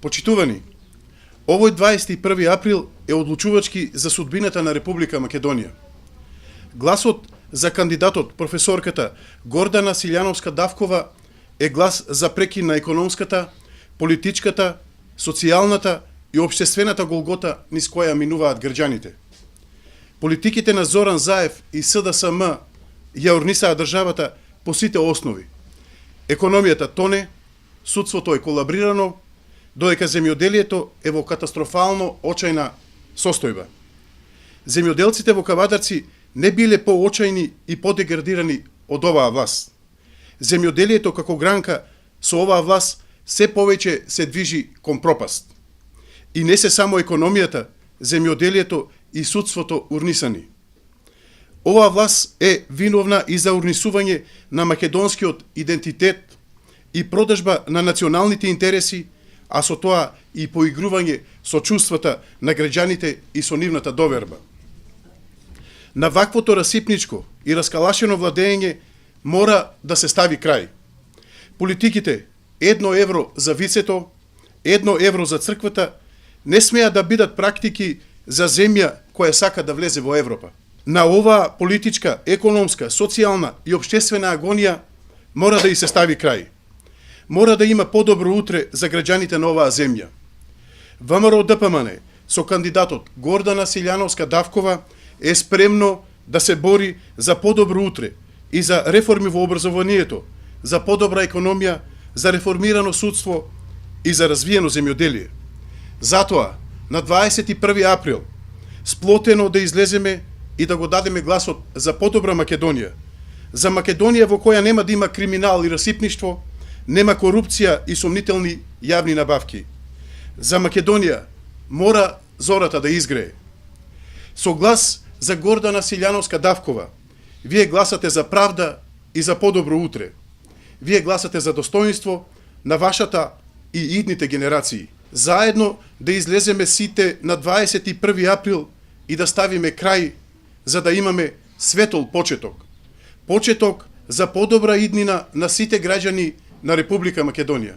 Почитувани, овој 21 април е одлучувачки за судбината на Република Македонија. Гласот за кандидатот професорката Гордана Силјановска-Давкова е глас за прекин на економската, политичката, социјалната и општествената голгота низ која минуваат граѓаните. Политиките на Зоран Заев и СДСМ ја урнисаа државата по сите основи. Економијата тоне, судството е колабрирано, додека земјоделието е во катастрофално очајна состојба. Земјоделците во Кавадарци не биле поочајни и подеградирани од оваа власт. Земјоделието како гранка со оваа власт се повеќе се движи кон пропаст. И не се само економијата, земјоделието и судството урнисани. Оваа власт е виновна и за урнисување на македонскиот идентитет и продажба на националните интереси, а со тоа и поигрување со чувствата на граѓаните и со нивната доверба. На ваквото расипничко и раскалашено владење мора да се стави крај. Политиките 1 евро за вицето, 1 евро за црквата не смеа да бидат практики за земја која сака да влезе во Европа. На оваа политичка, економска, социјална и општествена агонија мора да и се стави крај. Мора да има подобро утре за граѓаните на оваа земја. ВМРО ДПМН со кандидатот Гордана Силјановска-Давкова е спремно да се бори за подобро утре и за реформи во образованието, за подобра економија, за реформирано судство и за развиено земјоделие. Затоа, на 21 април, сплотено да излеземе и да го дадеме гласот за подобра Македонија. За Македонија во која нема да има криминал и расипништво, нема корупција и сомнителни јавни набавки. За Македонија мора зората да изгрее. Со глас за Гордана Силјановска-Давкова, вие гласате за правда и за подобро утре. Вие гласате за достоинство на вашата и идните генерации. Заедно да излеземе сите на 21 април и да ставиме крај за да имаме светол почеток. Почеток за подобра иднина на сите граѓани на Република Македонија.